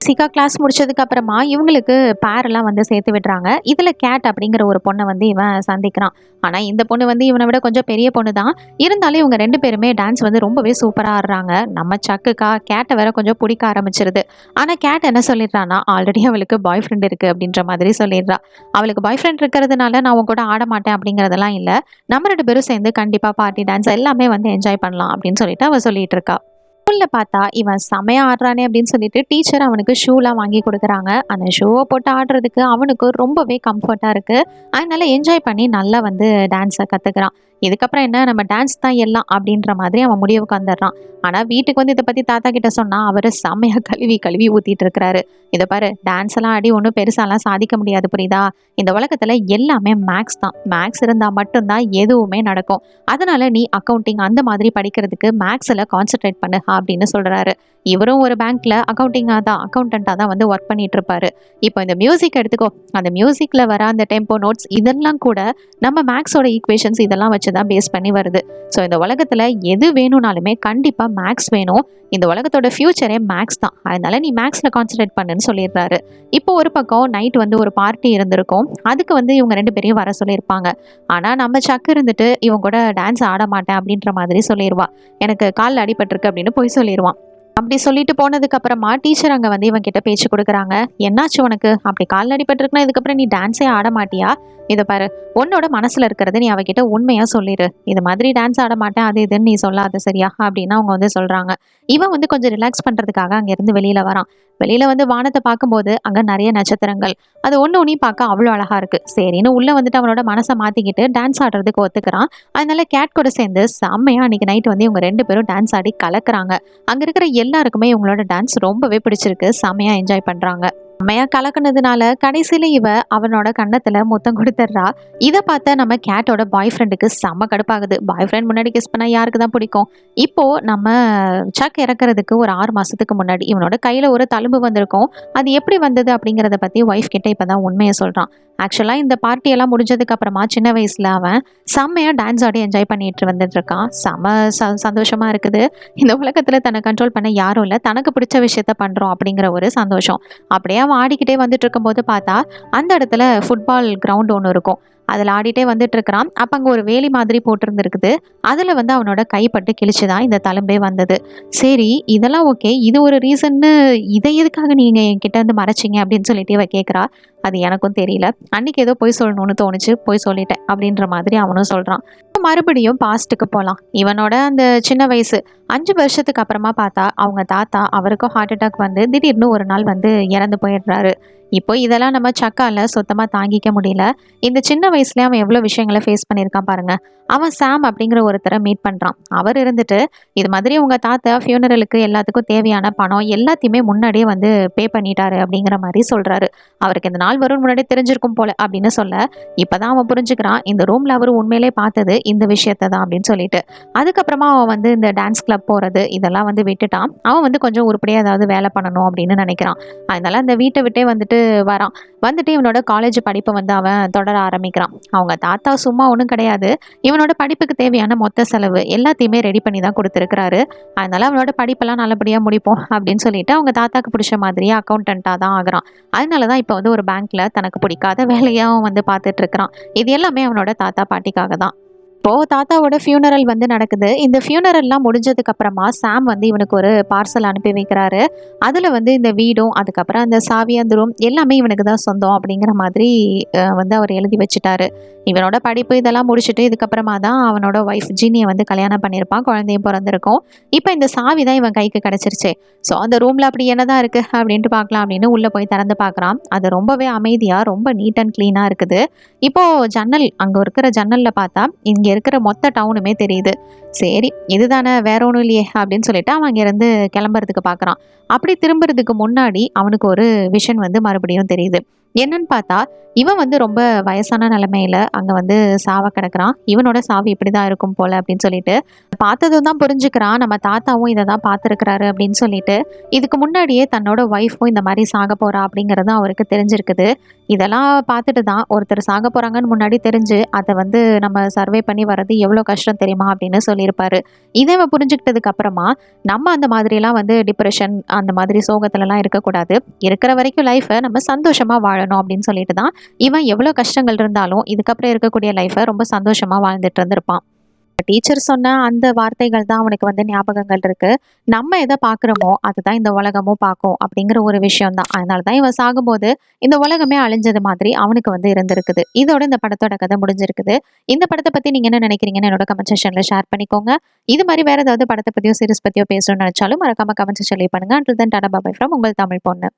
சிகா கிளாஸ் முடிச்சதுக்கு அப்புறமா இவங்களுக்கு பேரெல்லாம் வந்து சேர்த்து விடுறாங்க. இதுல கேட் அப்படிங்கிற ஒரு பொண்ணை வந்து இவன் சந்திக்கிறான். ஆனா இந்த பொண்ணு வந்து இவனை விட கொஞ்சம் பெரிய பொண்ணு தான். இருந்தாலும் இவங்க 2 பேருமே டான்ஸ் வந்து ரொம்பவே சூப்பரா ஆடுறாங்க. நம்ம சக்குக்கா கேட்ட வேற கொஞ்சம் பிடிக்க ஆரம்பிச்சிருது. ஆனா கேட் என்ன சொல்லிடுறான்னா, ஆல்ரெடி அவளுக்கு பாய் ஃப்ரெண்ட் இருக்கு அப்படின்ற மாதிரி சொல்லிடுறா. அவளுக்கு பாய் ஃப்ரெண்ட் இருக்கிறதுனால நான் உன் கூட ஆட மாட்டேன் அப்படிங்கிறதெல்லாம் இல்ல. நம்ம 2 பேரும் சேர்ந்து கண்டிப்பா பார்ட்டி டான்ஸ் எல்லாமே வந்து என்ஜாய் பண்ணலாம் அப்படின்னு சொல்லிட்டு அவ சொல்லிட்டு இருக்கா. ஸ்கூல்ல பார்த்தா, இவன் செமையா ஆடுறானே அப்படின்னு சொல்லிட்டு டீச்சர் அவனுக்கு ஷூலாம் வாங்கி குடுக்குறாங்க. அந்த ஷூவ போட்டு ஆடுறதுக்கு அவனுக்கு ரொம்பவே கம்ஃபர்ட்டா இருக்கு. அதனால என்ஜாய் பண்ணி நல்லா வந்து டான்ஸ கத்துக்கிறான். இதுக்கப்புறம் என்ன நம்ம டான்ஸ் தான் எல்லாம் அப்படின்ற மாதிரி அவன் முடிவுக்கு வந்துடுறான். ஆனா வீட்டுக்கு வந்து இத பத்தி தாத்தா கிட்ட சொன்னா, அவரு செமையா கழுவி கழுவி ஊத்திட்டு இருக்கிறாரு. "இத பாரு டான்ஸ் எல்லாம் ஆடி ஒண்ணும் பெருசாலாம் சாதிக்க முடியாது புரியுதா? இந்த உலகத்துல எல்லாமே மேத்ஸ் தான். மேத்ஸ் இருந்தா மட்டும் தான் எதுவுமே நடக்கும். அதனால நீ அக்கவுண்டிங் அந்த மாதிரி படிக்கிறதுக்கு மேத்ஸ்ல கான்சென்ட்ரேட் பண்ணு" அப்படின்னு சொல்றாரு. இவரும் ஒரு பேங்க்ல அக்கவுண்டன்ட்டா தான் வந்து ஒர்க் பண்ணிட்டு இருப்பாரு. இப்போ இந்த மியூசிக் எடுத்துக்கோ. அந்த மியூசிக்ல வர அந்த டெம்போ நோட்ஸ் இதெல்லாம் கூட நம்ம மேத்ஸோட ஈக்குவேஷன்ஸ் இதெல்லாம் வச்சு தான் பேஸ் பண்ணி வருது. ஸோ இந்த உலகத்துல எது வேணும்னாலுமே கண்டிப்பா மேத்ஸ் வேணும். இந்த உலகத்தோட ஃபியூச்சரே மேத்ஸ் தான். அதனால நீ மேத்ஸ்ல கான்சென்ட்ரேட் பண்ணுன்னு சொல்லிடுறாரு. இப்போ ஒரு பக்கம் நைட் வந்து ஒரு பார்ட்டி இருந்திருக்கும். அதுக்கு வந்து இவங்க 2 பேரையும் வர சொல்லியிருப்பாங்க. ஆனா நம்ம சக்கு இருந்துட்டு இவங்க கூட டான்ஸ் ஆட மாட்டேன் அப்படின்ற மாதிரி சொல்லிருவா. எனக்கு கால்ல அடிபட்டிருக்கு அப்படின்னு பொய் சொல்லிருவான். அப்படி சொல்லிட்டு போனதுக்கு அப்புறமா டீச்சர் அங்க வந்து இவன் கிட்ட பேச்சு கொடுக்குறாங்க. "என்னாச்சு உனக்கு? அப்படி கால்ல அடிபட்டிருக்குன்னா இதுக்கப்புறம் நீ டான்ஸே ஆட மாட்டியா? இத பாரு, உன்னோட மனசுல இருக்கிறத நீ அவகிட்ட உண்மையா சொல்லிரு. இது மாதிரி டான்ஸ் ஆட மாட்டேன் அது இதுன்னு நீ சொல்லாத சரியா?" அப்படின்னு அவங்க வந்து சொல்றாங்க. இவன் வந்து கொஞ்சம் ரிலாக்ஸ் பண்றதுக்காக அங்க இருந்து வெளியில வரான். வெளியில வந்து வானத்தை பார்க்கும்போது அங்க நிறைய நட்சத்திரங்கள். அது ஒண்ணு ஒண்ணையும் பார்க்க அவ்வளோ அழகா இருக்கு. சரின்னு உள்ள வந்துட்டு அவனோட மனசை மாத்திக்கிட்டு டான்ஸ் ஆடுறதுக்கு ஒத்துக்கிறான். அதனால கேட் கூட சேர்ந்து செம்மையா அன்னைக்கு நைட் வந்து இவங்க 2 பேரும் டான்ஸ் ஆடி கலக்குறாங்க. அங்க இருக்கிற எல்லாருக்குமே இவங்களோட டான்ஸ் ரொம்பவே பிடிச்சிருக்கு. செம்மையா என்ஜாய் பண்றாங்க. செம்மையா கலக்குனதுனால கடைசியில இவ அவனோட கன்னத்துல முத்தம் கொடுத்துட்றா. இத பார்த்த நம்ம கேட்டோட பாய் ஃப்ரெண்டுக்கு செம்ம கடுப்பாகுது. பாய் ஃப்ரெண்ட் முன்னாடி கிஸ் பண்ணா யாருக்கு தான் பிடிக்கும்? இப்போ நம்ம சக் இறக்கறதுக்கு ஒரு 6 மாசத்துக்கு முன்னாடி இவனோட கையில ஒரு தழும்பு வந்திருக்கும். அது எப்படி வந்தது அப்படிங்கிறத பத்தி ஒய்ஃப் கிட்ட இப்பதான் உண்மையை சொல்றான். ஆக்சுவலா இந்த பார்ட்டி எல்லாம் முடிஞ்சதுக்கு அப்புறமா சின்ன வயசுல அவன் செம்மையா டான்ஸ் ஆடி என்ஜாய் பண்ணிட்டு வந்துட்டு இருக்கான். செம சந்தோஷமா இருக்குது. இந்த உலகத்துல தன்னை கண்ட்ரோல் பண்ண யாரும் இல்ல. தனக்கு பிடிச்ச விஷயத்த பண்றோம் அப்படிங்கிற ஒரு சந்தோஷம். அப்படியே அவன் ஆடிக்கிட்டே வந்துட்டு இருக்கும்போது பார்த்தா, அந்த இடத்துல ஃபுட்பால் கிரவுண்ட் ஒண்ணு இருக்கும். அதுல ஆடிட்டே வந்துட்டு இருக்கிறான். அப்ப அங்க ஒரு வேலி மாதிரி போட்டிருந்திருக்குது. அதுல வந்து அவனோட கைப்பட்டு கிழிச்சுதான் இந்த தழும்பே வந்தது. சரி இதெல்லாம் ஓகே. இது ஒரு ரீசன்னு இதை எதுக்காக நீங்க என்கிட்ட இருந்து மறைச்சீங்க அப்படின்னு சொல்லிட்டு இவ கேட்குறா. அது எனக்கும் தெரியல. அன்னைக்கு ஏதோ பொய் சொல்லணும்னு தோணுச்சு. பொய் சொல்லிட்டேன் அப்படின்ற மாதிரி அவனும் சொல்றான். மறுபடியும் பாஸ்ட்டுக்கு போலாம். இவனோட அந்த சின்ன வயசு 5 வருஷத்துக்கு அப்புறமா பார்த்தா அவங்க தாத்தா அவருக்கும் ஹார்ட் அட்டாக் வந்து திடீர்னு ஒரு நாள் வந்து இறந்து போயிடுறாரு. இப்போ இதெல்லாம் நம்ம சக்கால சுத்தமா தாங்கிக்க முடியல. இந்த சின்ன வயசுலயே அவன் எவ்வளோ விஷயங்கள ஃபேஸ் பண்ணியிருக்கான் பாருங்க. அவன் சாம் அப்படிங்கிற ஒருத்தர மீட் பண்றான். அவர் இருந்துட்டு, "இது மாதிரி உங்க தாத்தா ஃபியூனரலுக்கு எல்லாத்துக்கும் தேவையான பணம் எல்லாத்தையுமே முன்னாடியே வந்து பே பண்ணிட்டாரு" அப்படிங்கிற மாரி சொல்றாரு. அவருக்கு இந்த நாள் வரும்னு முன்னாடியே தெரிஞ்சிருக்கும் போல அப்படின்னு சொல்ல, இப்பதான் அவன் புரிஞ்சுக்கிறான், இந்த ரூம்ல அவரு உண்மையிலேயே பார்த்தது இந்த விஷயத்த தான் அப்படின்னு சொல்லிட்டு. அதுக்கப்புறமா அவன் வந்து இந்த டான்ஸ் கிளப் போறது இதெல்லாம் வந்து விட்டுட்டான். அவன் வந்து கொஞ்சம் உருப்படியா ஏதாவது வேலை பண்ணணும் அப்படின்னு நினைக்கிறான். அதனால அந்த வீட்ட விட்டே வந்துட்டு வரான். வந்துட்டு இவனோட காலேஜ் படிப்ப வந்து அவன் தொடர ஆரம்பிக்கிறான். அவங்க தாத்தா சும்மா ஒண்ணும் கிடையாது. இவனோட படிப்புக்கு தேவையான மொத்த செலவு எல்லாத்தையுமே ரெடி பண்ணி தான் குடுத்துருக்கிறாரு. அதனால அவனோட படிப்பெல்லாம் நல்லபடியா முடிப்போம் அப்படின்னு சொல்லிட்டு அவங்க தாத்தாக்கு புடிச்ச மாதிரியே அக்கவுண்டன்ட்டா தான் ஆகுறான். அதனால தான் இப்ப வந்து ஒரு பேங்க்ல தனக்கு பிடிக்காத வேலையா அவன் வந்து பார்த்துட்டு இருக்கிறான். இது எல்லாமே அவனோட தாத்தா, பாட்டிக்காக தான். இப்போ தாத்தாவோட ஃபியூனரல் வந்து நடக்குது. இந்த ஃபியூனரல்லாம் முடிஞ்சதுக்கு அப்புறமா சாம் வந்து இவனுக்கு ஒரு பார்சல் அனுப்பி வைக்கிறாரு. அதுல வந்து இந்த வீடும், அதுக்கப்புறம் அந்த சாவி, அந்த ரூம் எல்லாமே இவனுக்கு தான் சொந்தம் அப்படிங்கிற மாதிரி வந்து அவர் எழுதி வச்சுட்டாரு. இவனோட படிப்பு இதெல்லாம் முடிச்சுட்டு இதுக்கப்புறமா தான் அவனோட ஒய்ஃப் ஜீனிய வந்து கல்யாணம் பண்ணியிருப்பான். குழந்தையும் பொறந்திருக்கும். இப்ப இந்த சாவி தான் இவன் கைக்கு கிடைச்சிருச்சே. ஸோ அந்த ரூம்ல அப்படி என்னதான் இருக்கு அப்படின்ட்டு பார்க்கலாம் அப்படின்னு உள்ள போய் திறந்து பார்க்குறான். அது ரொம்பவே அமைதியா, ரொம்ப நீட் அண்ட் கிளீனா இருக்குது. இப்போ ஜன்னல் அங்க இருக்கிற ஜன்னல்ல பார்த்தா, இங்க இருக்கிற மொத்த டவுனுமே தெரியுது. சரி, இதுதானே வேற ஒண்ணும் இல்லையே அப்படின்னு சொல்லிட்டு அவன் அங்கேருந்து கிளம்புறதுக்கு பார்க்குறான். அப்படி திரும்புறதுக்கு முன்னாடி அவனுக்கு ஒரு விஷன் வந்து மறுபடியும் தெரியுது. என்னன்னு பார்த்தா, இவன் வந்து ரொம்ப வயசான நிலைமையில அங்க வந்து சாவ கிடக்குறான். இவனோட சாவு இப்படிதான் இருக்கும் போல அப்படின்னு சொல்லிட்டு, பார்த்ததும் தான் புரிஞ்சுக்கிறான். நம்ம தாத்தாவும் இத தான் பார்த்துருக்கிறாரு அப்படின்னு சொல்லிட்டு, இதுக்கு முன்னாடியே தன்னோட ஒய்ஃபும் இந்த மாரி சாக போறா அப்படிங்கிறது அவருக்கு தெரிஞ்சிருக்குது. இதெல்லாம் பார்த்துட்டு தான் ஒருத்தர் சாக போறாங்கன்னு முன்னாடி தெரிஞ்சு, அத வந்து நம்ம சர்வே பண்ணி வர்றது எவ்வளோ கஷ்டம் தெரியுமா அப்படின்னு சொல்லியிருப்பாரு. இத இவன் புரிஞ்சுக்கிட்டதுக்கு அப்புறமா, நம்ம அந்த மாதிரிலாம் வந்து டிப்ரஷன் அந்த மாதிரி சோகத்துலலாம் இருக்கக்கூடாது. இருக்கிற வரைக்கும் லைஃப நம்ம சந்தோஷமா வாழணும் அப்படின்னு சொல்லிட்டு தான், இவன் எவ்வளோ கஷ்டங்கள் இருந்தாலும், இதுக்கப்புறம் இருக்கக்கூடிய லைஃப ரொம்ப சந்தோஷமா வாழ்ந்துட்டு இருந்திருப்பான். டீச்சர் சொன்ன அந்த வார்த்தைகள் தான் அவனுக்கு வந்து ஞாபகங்கள் இருக்கு. நம்ம எத பார்க்குறோமோ, அதுதான் இந்த உலகமும் பார்க்கும் அப்படிங்கிற ஒரு விஷயம் தான். அதனால தான் இவன் சாகும்போது, இந்த உலகமே அழிஞ்சது மாதிரி அவனுக்கு வந்து இருந்திருக்குது. இதோட இந்த படத்தோட கதை முடிஞ்சிருக்குது. இந்த படத்த பத்தி நீங்க என்ன நினைக்கிறீங்கன்னு என்னோட கமெண்ட் செக்ஷன்ல ஷேர் பண்ணிக்கோங்க. இது மாரி வேற ஏதாவது படத்த பத்தியோ, சீரிஸ் பத்தியோ பேசணும்னு நினைச்சாலும் மறக்காம கமெண்ட் செக்ஷன்ல லீவ் பண்ணுங்க. Until then Tata bye from உங்கள் தமிழ் பொண்ணு.